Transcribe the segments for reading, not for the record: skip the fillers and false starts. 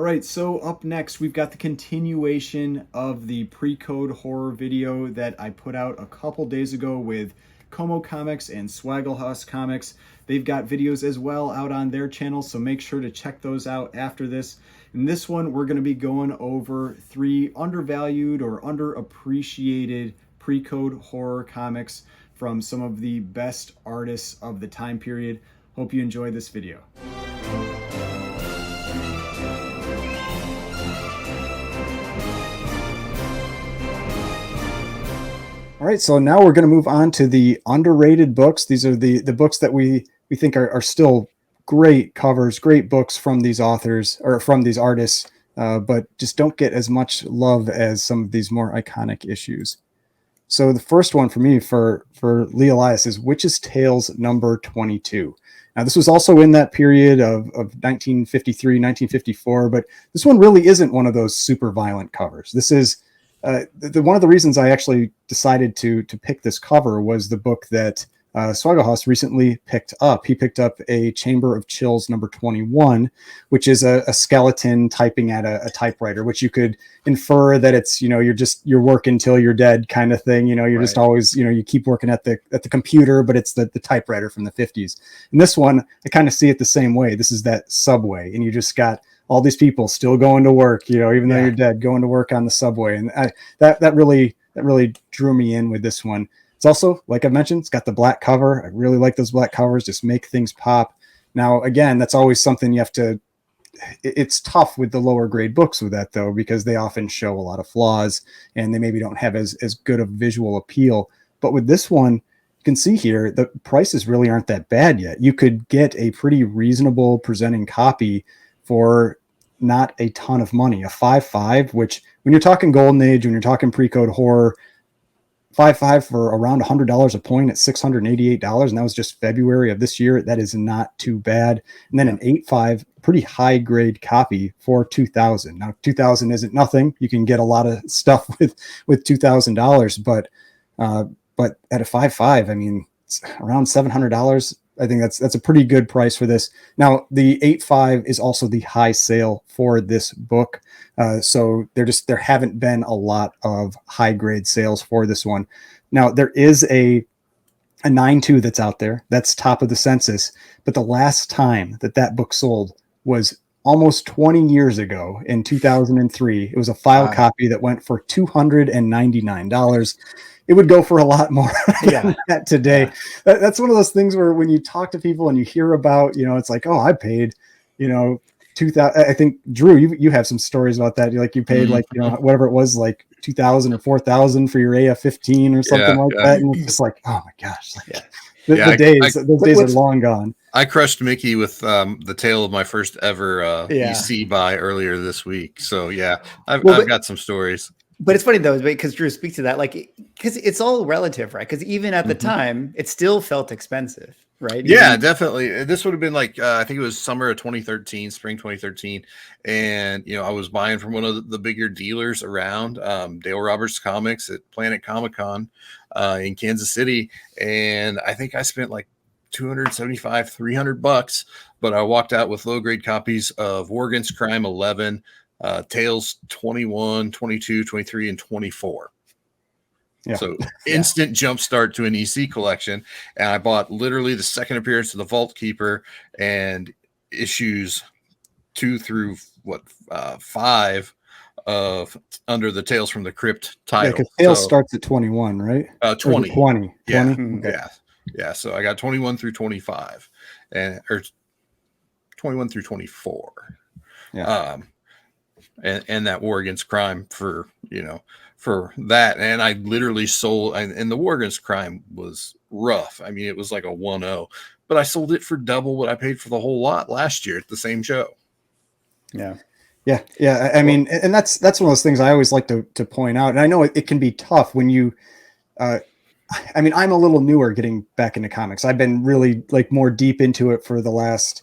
right, so up next, we've got the continuation of the pre-code horror video that I put out a couple days ago with CoMo Comics and Swagglehaus Comics. They've got videos as well out on their channel, so make sure to check those out after this. In this one, we're going to be going over 3 undervalued or underappreciated pre-code horror comics from some of the best artists of the time period. Hope you enjoy this video. All right, so now we're going to move on to the underrated books. These are the books that we think are still great covers, great books from these authors or from these artists, but just don't get as much love as some of these more iconic issues. So the first one for me for Lee Elias is Witch's Tales number 22. Now, this was also in that period of 1953, 1954, but this one really isn't one of those super violent covers. This is one of the reasons I actually decided to pick this cover was the book that Swagglehaus recently picked up. He picked up a Chamber of Chills number 21, which is a skeleton typing at a typewriter, which you could infer that it's, you're working till you're dead kind of thing. You're just always, you keep working at the computer, but it's the typewriter from the 50s. And this one, I kind of see it the same way. This is that subway, and you just got all these people still going to work, even though you're dead, going to work on the subway. And that really drew me in with this one. It's also, like I mentioned, it's got the black cover. I really like those black covers, just make things pop. Now, again, that's always something you have to, it's tough with the lower grade books with that though, because they often show a lot of flaws and they maybe don't have as good a visual appeal. But with this one, you can see here, the prices really aren't that bad yet. You could get a pretty reasonable presenting copy for not a ton of money, a 5.5, which when you're talking golden age, when you're talking pre-code horror, 5.5 for around $100 a point at $688, and that was just February of this year. That is not too bad. And then an 8.5, pretty high grade copy for $2,000. Now $2,000 isn't nothing. You can get a lot of stuff with $2,000, but at a 5.5, I mean, it's around $700. I think that's a pretty good price for this. Now, the 8.5 is also the high sale for this book. So there haven't been a lot of high grade sales for this one. Now, there is a 9.2 that's out there. That's top of the census. But the last time that book sold was almost 20 years ago in 2003. It was a file copy that went for $299. It would go for a lot more than that today. Yeah. That's one of those things where when you talk to people and you hear about, it's like, oh, I paid, $2,000. I think Drew, you have some stories about that. You paid whatever it was, like $2,000 or $4,000 for your AF-15 or something like that. And it's just like, oh my gosh, those days are long gone. I crushed Mickey with the tale of my first ever EC buy earlier this week. So I've got some stories. But it's funny though, because Drew, speak to that, because it's all relative, right? Because even at the time, it still felt expensive, right? Yeah, definitely. This would have been I think it was summer of 2013, spring 2013, and I was buying from one of the bigger dealers around, Dale Roberts Comics at Planet Comic-Con in Kansas City, and I think I spent $275, $300, but I walked out with low grade copies of War Against Crime 11. Tales 21, 22, 23, and 24. So instant jump start to an EC collection. And I bought literally the second appearance of the Vault Keeper and issues 2 through 5 of Under the Tales from the Crypt title. Because Tales starts at 21, right? 20. 20. Yeah. 20? Okay. Yeah. So I got 21 through 25 or 21 through 24. Yeah. And that War Against Crime for that. And I literally sold, and the War Against Crime was rough. I mean, it was like a 1.0, but I sold it for double what I paid for the whole lot last year at the same show. Yeah. I mean, and that's one of those things I always like to point out. And I know it can be tough when you, I'm a little newer getting back into comics. I've been really more deep into it for the last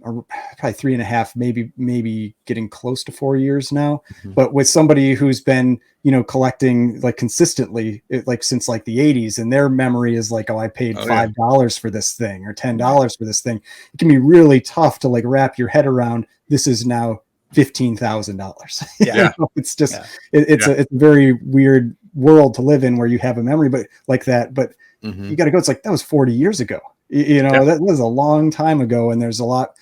or probably 3.5, maybe getting close to 4 years now. But with somebody who's been, collecting consistently, since the 80s, and their memory is oh, I paid $5 for this thing or $10 for this thing. It can be really tough to wrap your head around. This is now $15,000. Yeah. It's just Yeah. it's a very weird world to live in where you have a memory, but like that. But Mhm. you got to go. It's like that was 40 years ago. You know, that was a long time ago, and there's a lot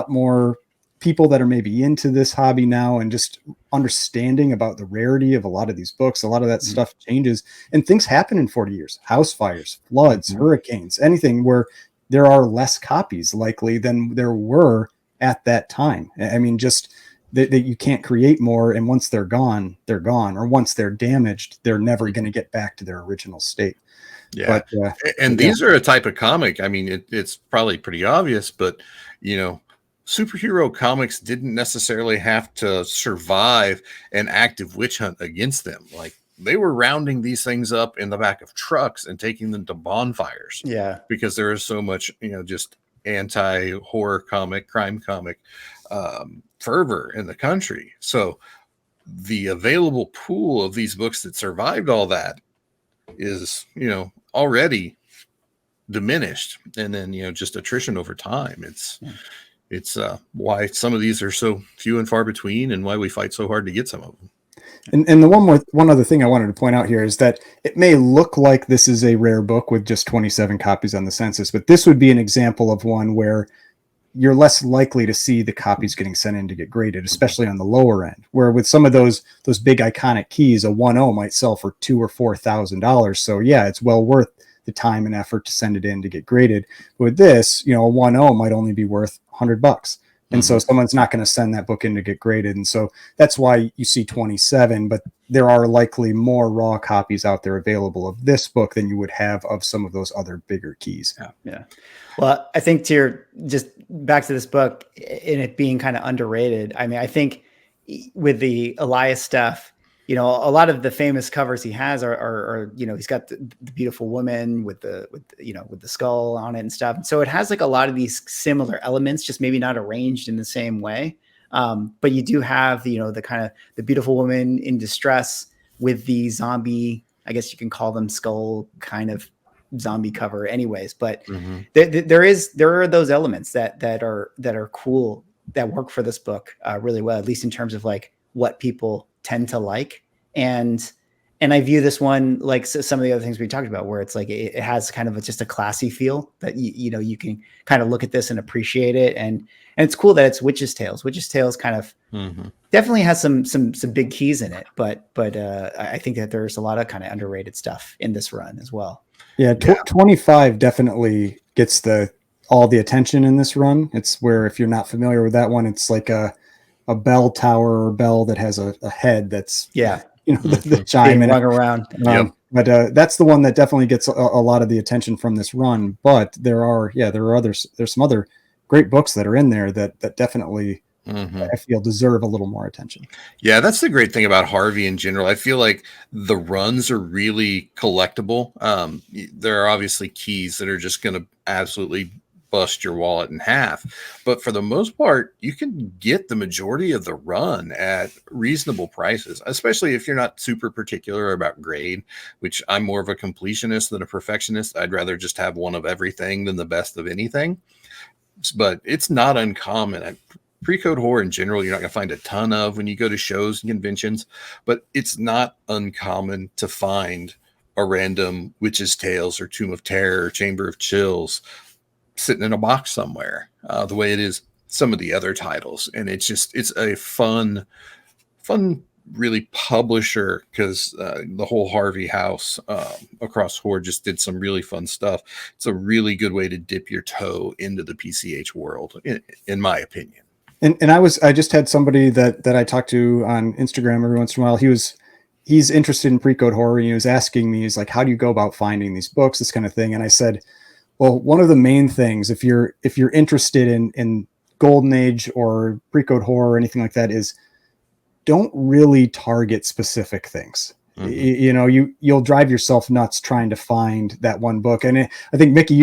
more people that are maybe into this hobby now and just understanding about the rarity of a lot of these books. A lot of that stuff changes, and things happen in 40 years: house fires, floods, hurricanes, anything where there are less copies likely than there were at that time. I mean, just that you can't create more, and once they're gone, or once they're damaged, they're never going to get back to their original state. Yeah. But And these are a type of comic. I mean, it's probably pretty obvious, but you know, superhero comics didn't necessarily have to survive an active witch hunt against them. Like, they were rounding these things up in the back of trucks and taking them to bonfires. Yeah. Because there is so much, just anti-horror comic, crime comic fervor in the country. So the available pool of these books that survived all that is, already diminished, and then just attrition over time. It's why some of these are so few and far between, and why we fight so hard to get some of them. And the one other thing I wanted to point out here is that it may look like this is a rare book with just 27 copies on the census, but this would be an example of one where you're less likely to see the copies getting sent in to get graded, especially on the lower end, where with some of those big iconic keys, a 1.0 might sell for $2,000 or $4,000. So yeah, it's well worth the time and effort to send it in to get graded. But with this, a 1.0 might only be worth $100. And so someone's not going to send that book in to get graded. And so that's why you see 27, but there are likely more raw copies out there available of this book than you would have of some of those other bigger keys. Yeah. Well, I think just back to this book and it being kind of underrated. I mean, I think with the Elias stuff, a lot of the famous covers he has are he's got the beautiful woman with the skull on it and stuff. And so it has like a lot of these similar elements, just maybe not arranged in the same way. But you do have the kind of the beautiful woman in distress with the zombie, I guess you can call them skull kind of zombie cover anyways. But there are those elements that are cool, that work for this book really well, at least in terms of like what people tend to like. And I view this one like some of the other things we talked about, where it's like it has kind of just a classy feel that you can kind of look at this and appreciate it, and it's cool that it's Witch's Tales. Witch's Tales kind of definitely has some big keys in it, but I think that there's a lot of kind of underrated stuff in this run as well. Yeah, 25 definitely gets all the attention in this run. It's where, if you're not familiar with that one, it's like a bell tower or bell that has a head that's the chime and run around. But that's the one that definitely gets a lot of the attention from this run. But there are others. There's some other great books that are in there that definitely I feel deserve a little more attention. Yeah, that's the great thing about Harvey in general. I feel like the runs are really collectible. There are obviously keys that are just going to absolutely bust your wallet in half, but for the most part, you can get the majority of the run at reasonable prices, especially if you're not super particular about grade, which I'm more of a completionist than a perfectionist. I'd rather just have one of everything than the best of anything. But it's not uncommon. Pre-code horror in general, you're not going to find a ton of when you go to shows and conventions, but it's not uncommon to find a random Witch's Tales or Tomb of Terror or Chamber of Chills sitting in a box somewhere, the way it is some of the other titles. And it's a fun really publisher, because the whole Harvey house across Horde just did some really fun stuff. It's a really good way to dip your toe into the PCH world, in my opinion. And I just had somebody that I talked to on Instagram every once in a while. He's interested in pre-code horror, and he was asking me, he's like, how do you go about finding these books, this kind of thing? And I said, well, one of the main things, if you're interested in Golden Age or pre-code horror or anything like that, is don't really target specific things. You'll drive yourself nuts trying to find that one book. And I think, Mickey,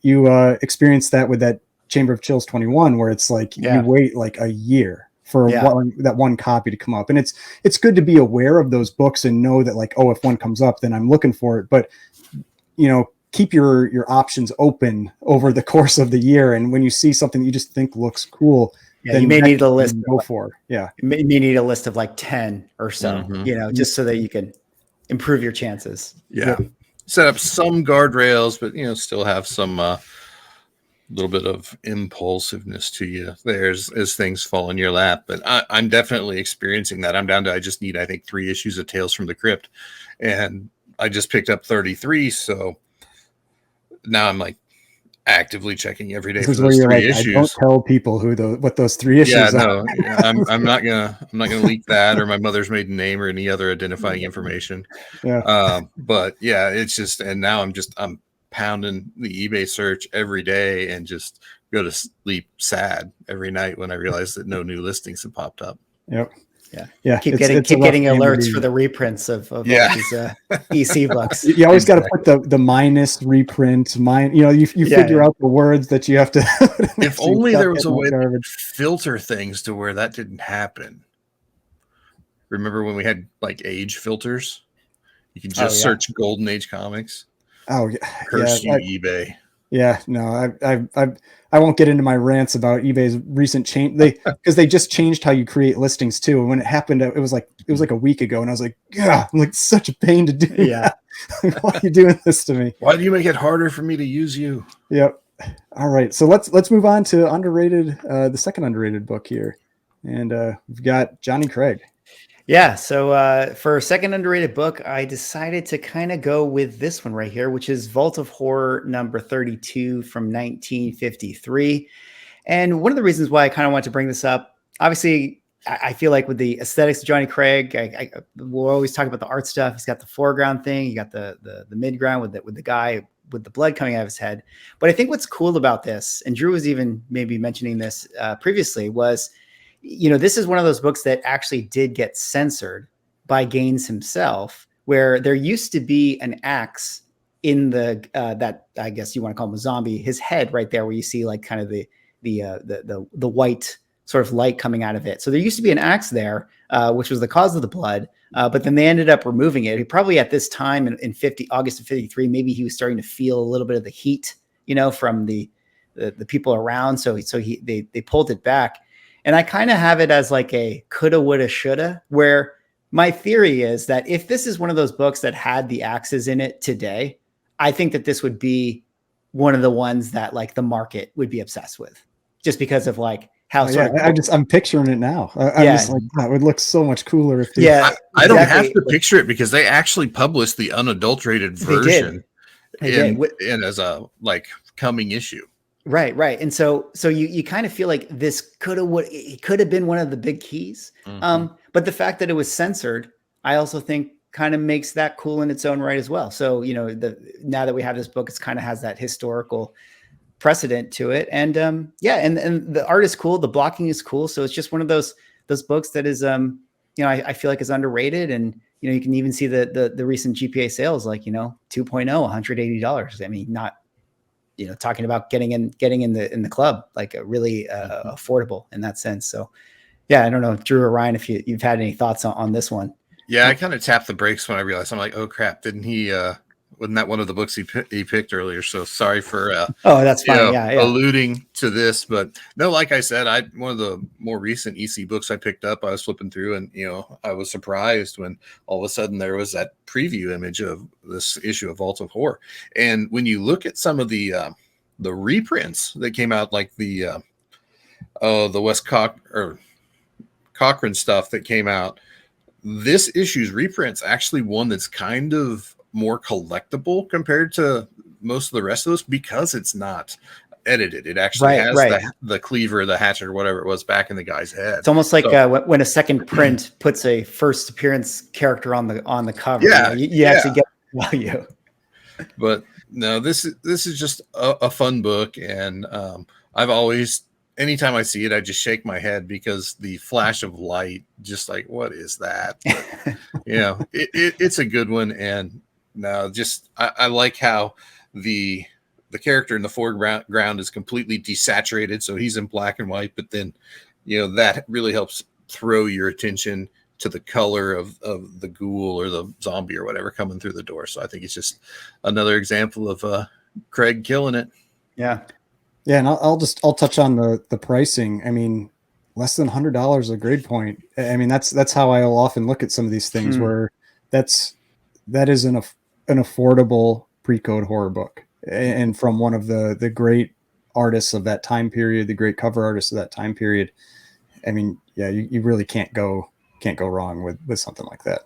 you experienced that with that Chamber of Chills 21, where it's like you wait like a year for that one copy to come up. And it's good to be aware of those books and know that, like, oh, if one comes up, then I'm looking for it. But keep your options open over the course of the year. And when you see something that you just think looks cool, Yeah, you may need a list. Go for. Yeah. You may need a list of like 10 or so, Mm-hmm. just so that you can improve your chances. Yeah. Set up some guardrails, but still have some little bit of impulsiveness to you there as things fall in your lap. But I'm definitely experiencing that. I'm down to, I just need, I think, 3 issues of Tales from the Crypt, and I just picked up 33. So now I'm like actively checking every day This for is where those you're 3 like, I don't issues. tell people what those 3 issues are. No, I'm not gonna leak that or my mother's maiden name or any other identifying information. Yeah. But yeah, it's just, and now I'm pounding the eBay search every day and just go to sleep sad every night when I realize that no new listings have popped up. Yep. Yeah. Keep getting alerts for the reprints of all these EC books. You always got to put the minus reprint, you figure out the words that you have to. If only there was a way to filter things to where that didn't happen. Remember when we had like age filters? You can just search Golden Age comics. Oh yeah, Curse you, eBay. Yeah, no, I won't get into my rants about eBay's recent change. Because they just changed how you create listings too. And when it happened, it was like a week ago, and I was like, yeah, I'm like such a pain to do. Yeah, why are you doing this to me? Why do you make it harder for me to use you? Yep. All right, so let's move on to underrated, the second underrated book here, and we've got Johnny Craig. Yeah, so for a second underrated book, I decided to kind of go with this one right here, which is Vault of Horror number 32 from 1953. And one of the reasons why I kind of want to bring this up, obviously, I feel like with the aesthetics of Johnny Craig, we'll always talk about the art stuff. He's got the foreground thing, you got the midground with the guy with the blood coming out of his head. But I think what's cool about this, and Drew was even maybe mentioning this previously, was this is one of those books that actually did get censored by Gaines himself, where there used to be an axe in that I guess you want to call him a zombie, his head right there, where you see like kind of the white sort of light coming out of it. So there used to be an axe there, which was the cause of the blood. But then they ended up removing it. He probably at this time in August of 53, maybe he was starting to feel a little bit of the heat, from the people around. So they pulled it back. And I kind of have it as like a coulda, woulda, shoulda, where my theory is that if this is one of those books that had the axes in it today, I think that this would be one of the ones that like the market would be obsessed with, just because of like how I'm picturing it now. I'm just like, that would look so much cooler if I don't have to picture it because they actually published the unadulterated version in as a like coming issue. Right. And so you kind of feel like this could have been one of the big keys. Mm-hmm. But the fact that it was censored, I also think kind of makes that cool in its own right as well. So, now that we have this book, it's kind of has that historical precedent to it. And and the art is cool. The blocking is cool. So it's just one of those books that is, I feel like is underrated. And, you can even see the recent GPA sales, like, 2.0, $180. I mean, not, talking about getting in the club, like really affordable in that sense. So yeah, I don't know, Drew or Ryan, if you've had any thoughts on this one. Yeah, I kind of tapped the brakes when I realized, I'm like, oh crap, didn't he, wasn't that one of the books he picked earlier? So sorry for that's fine. Yeah. alluding to this, but no, like I said, one of the more recent EC books I picked up, I was flipping through and I was surprised when all of a sudden there was that preview image of this issue of Vault of Horror. And when you look at some of the reprints that came out, like the Wes Cochran stuff that came out, this issue's reprint's actually one that's kind of more collectible compared to most of the rest of those because it's not edited. It actually has the cleaver, the hatchet, or whatever it was back in the guy's head. It's almost like when a second print puts a first appearance character on the cover. Yeah, you actually get value. But no, this is just a fun book, and I've always, anytime I see it, I just shake my head because the flash of light, just like, what is that? But, it's a good one, and no, just I like how the character in the foreground is completely desaturated, so he's in black and white, but then that really helps throw your attention to the color of the ghoul or the zombie or whatever coming through the door. So I think it's just another example of Craig killing it. Yeah. Yeah, and I'll touch on the pricing. I mean, less than $100 a grade point. I mean, that's how I'll often look at some of these things where that is an affordable pre-code horror book, and from one of the great artists of that time period, the great cover artists of that time period. I mean, yeah, you really can't go wrong with something like that.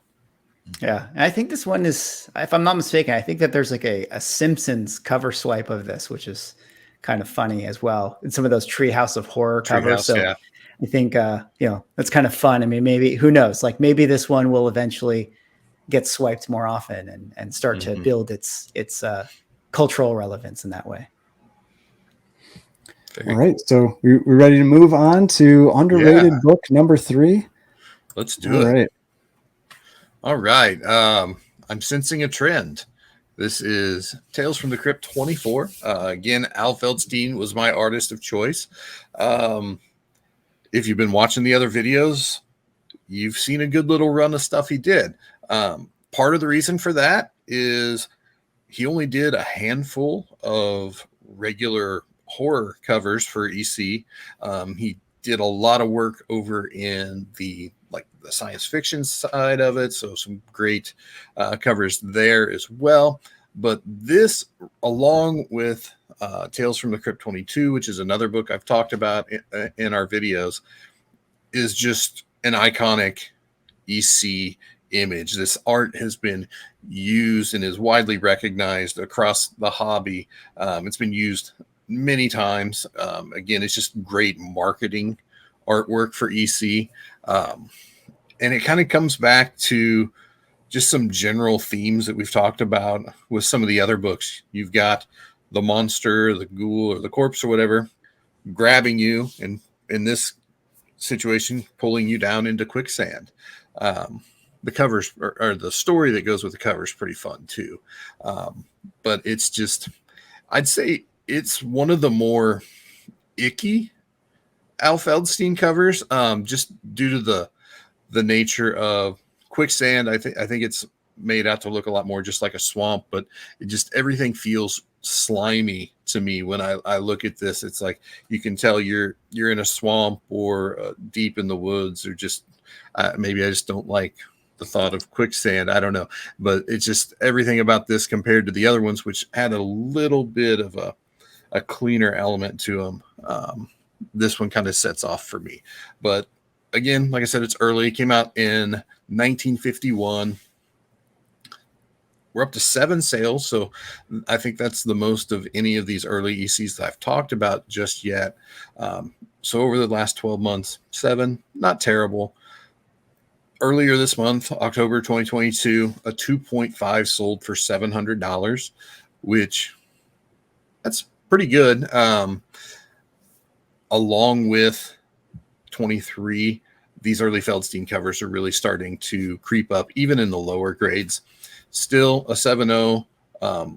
Yeah. And I think this one is, if I'm not mistaken, I think that there's like a Simpsons cover swipe of this, which is kind of funny as well. And some of those Treehouse of Horror covers. So yeah. I think, that's kind of fun. I mean, maybe, who knows, like maybe this one will eventually get swiped more often and start to build its cultural relevance in that way. All right. So we're ready to move on to underrated book number 3. Let's do it. All right. I'm sensing a trend. This is Tales from the Crypt 24. Again, Al Feldstein was my artist of choice. If you've been watching the other videos, you've seen a good little run of stuff he did. Part of the reason for that is he only did a handful of regular horror covers for EC. He did a lot of work over in the science fiction side of it, so some great covers there as well. But this, along with Tales from the Crypt 22, which is another book I've talked about in our videos, is just an iconic EC image. This art has been used and is widely recognized across the hobby. It's been used many times. Again, it's just great marketing artwork for EC. And it kind of comes back to just some general themes that we've talked about with some of the other books. You've got the monster, the ghoul, or the corpse or whatever grabbing you, and in this situation, pulling you down into quicksand. The covers or the story that goes with the cover is pretty fun too. But it's just, I'd say it's one of the more icky Al Feldstein covers, just due to the nature of quicksand. I think it's made out to look a lot more just like a swamp, but it just, everything feels slimy to me when I look at this. It's like you can tell you're in a swamp or deep in the woods, or just maybe I just don't like the thought of quicksand. I don't know, but it's just everything about this compared to the other ones, which had a little bit of a cleaner element to them. This one kind of sets off for me. But again, like I said, it's early. It came out in 1951. We're up to 7 sales, so I think that's the most of any of these early ECs that I've talked about just yet. So over the last 12 months, 7, not terrible. Earlier this month, October 2022, a 2.5 sold for $700, which that's pretty good. Along with 23, these early Feldstein covers are really starting to creep up, even in the lower grades. Still a 7.0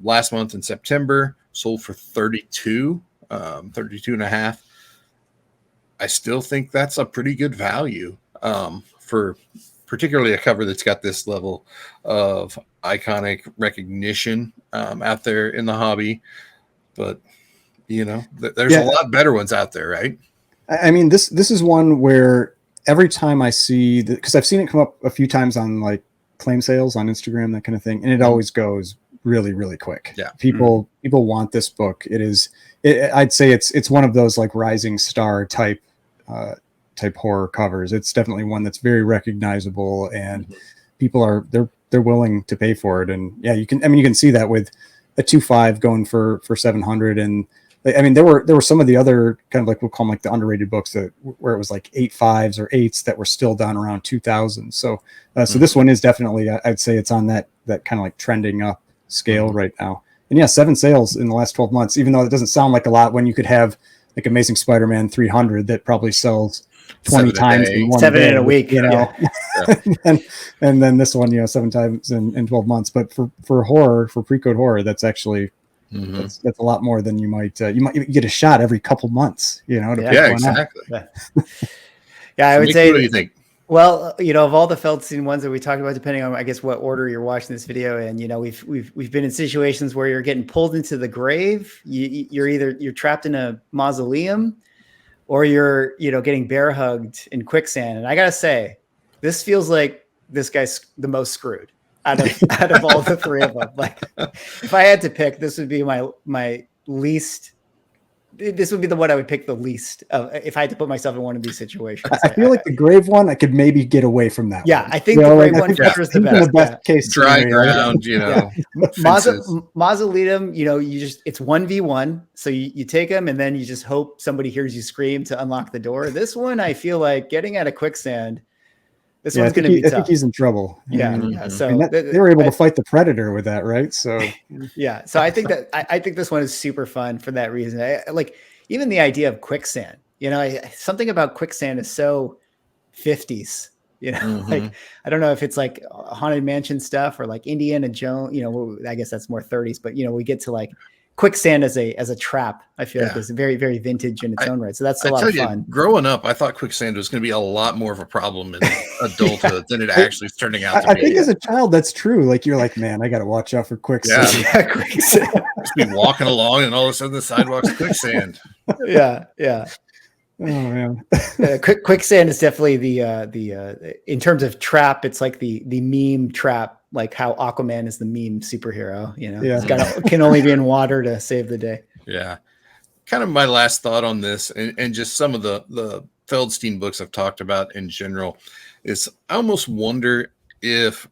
last month in September, sold for 32 and a half. I still think that's a pretty good value for particularly a cover that's got this level of iconic recognition out there in the hobby. But there's a lot better ones out there, right? I mean, this is one where every time I see, because I've seen it come up a few times on like claim sales on Instagram, that kind of thing, and it always goes really, really quick. Yeah, people want this book. I'd say it's one of those like rising star type horror covers. It's definitely one that's very recognizable, and people are they're willing to pay for it. And yeah, you can see that with a 2.5 going for 700. And I mean, there were some of the other kind of like we'll call them like the underrated books where it was like 8.5s or 8s that were still down around 2,000. So so this one is definitely, I'd say it's on that kind of like trending up scale right now. And yeah, 7 sales in the last 12 months, even though it doesn't sound like a lot when you could have like Amazing Spider-Man 300 that probably sells 20 times in one 7 day, in a week, Yeah. and then this one, 7 times in 12 months. But for horror, for pre-code horror, that's actually that's a lot more than you might get a shot every couple months, exactly. Yeah, I would Nick, say, what do you think? Well, of all the Feldstein ones that we talked about, depending on, I guess, what order you're watching this video in, we've been in situations where you're getting pulled into the grave. You're trapped in a mausoleum, or you're, getting bear hugged in quicksand. And I gotta say, this feels like this guy's the most screwed out of all the three of them. Like, if I had to pick, this would be my least. This would be the one I would pick the least if I had to put myself in one of these situations. I feel like the grave one, I could maybe get away from that. Yeah, one. I think the grave one is the best. The best case dry scenario. ground, Yeah. Mausoleum, it's 1v1. So you take them and then you just hope somebody hears you scream to unlock the door. This one, I feel like getting out of quicksand. This one's going to be tough. I think he's in trouble. Yeah. So they were able to fight the predator with that, right? So yeah. So I think that I think this one is super fun for that reason. I like even the idea of quicksand. Something about quicksand is so 50s. Like I don't know if it's like Haunted Mansion stuff or like Indiana Jones. I guess that's more 30s. But we get to like quicksand as a trap. I feel like it's very, very vintage in its own right. So that's a lot of fun. Growing up, I thought quicksand was going to be a lot more of a problem in adulthood than it actually is turning out to be. I think as a child, that's true. Like you're like, man, I got to watch out for quicksand. Yeah, quicksand. Just be walking along and all of a sudden the sidewalk's quicksand. Yeah. Oh man. Quicksand is definitely the in terms of trap, it's like the meme trap, like how Aquaman is the meme superhero. He's can only be in water to save the day. Yeah. Kind of my last thought on this, and just some of the Feldstein books I've talked about in general, is I almost wonder if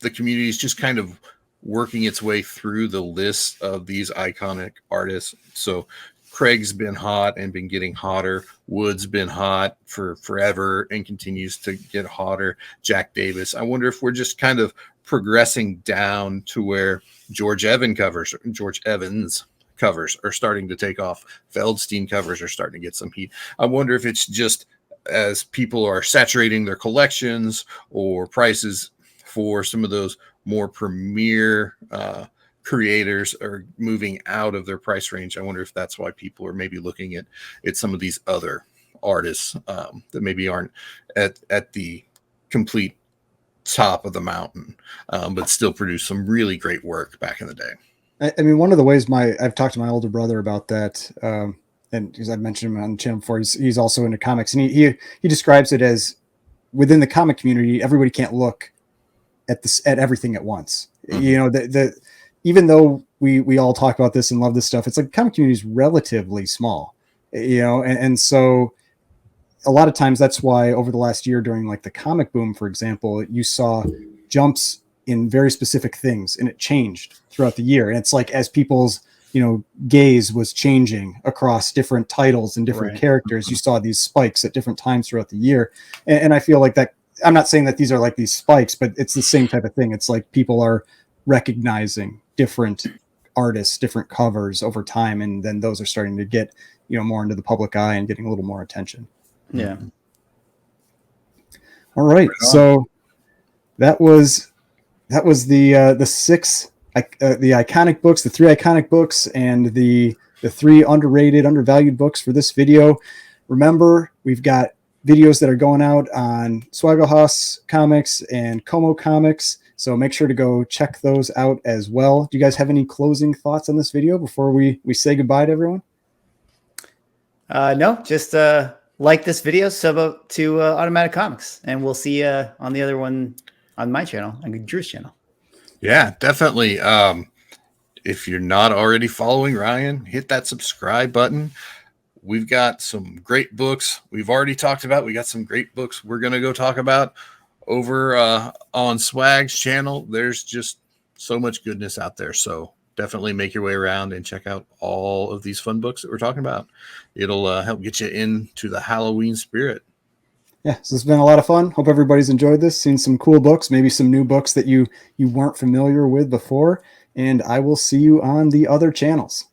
the community is just kind of working its way through the list of these iconic artists. So Craig's been hot and been getting hotter. Wood's been hot for forever and continues to get hotter. Jack Davis. I wonder if we're just kind of progressing down to where George Evans covers are starting to take off. Feldstein covers are starting to get some heat. I wonder if it's just as people are saturating their collections or prices for some of those more premier creators are moving out of their price range. I wonder if that's why people are maybe looking at some of these other artists that maybe aren't at the complete top of the mountain, but still produce some really great work back in the day. I mean, one of the ways I've talked to my older brother about that, and because I've mentioned him on the channel before, he's also into comics, and he describes it as within the comic community, everybody can't look at everything at once. Mm-hmm. Even though we all talk about this and love this stuff, it's like the comic community is relatively small, and so a lot of times that's why over the last year during like the comic boom, for example, you saw jumps in very specific things, and it changed throughout the year. And it's like as people's gaze was changing across different titles and different characters, you saw these spikes at different times throughout the year. And I feel like that. I'm not saying that these are like these spikes, but it's the same type of thing. It's like people are recognizing different artists, different covers over time, and then those are starting to get more into the public eye and getting a little more attention. Yeah. All right. So that was the six the iconic books, the three iconic books, and the three underrated, undervalued books for this video. Remember, we've got videos that are going out on Swagglehaus Comics and CoMo Comics, so make sure to go check those out as well. Do you guys have any closing thoughts on this video before we say goodbye to everyone? No, just like this video, sub to Automatic Comics, and we'll see you on the other one on my channel, on Drew's channel. Yeah, definitely. If you're not already following Ryan, hit that subscribe button. We've got some great books we've already talked about. We got some great books we're going to go talk about over on Swag's channel. There's just so much goodness out there. So definitely make your way around and check out all of these fun books that we're talking about. It'll help get you into the Halloween spirit. Yeah, so it's been a lot of fun. Hope everybody's enjoyed this, seen some cool books, maybe some new books that you weren't familiar with before. And I will see you on the other channels.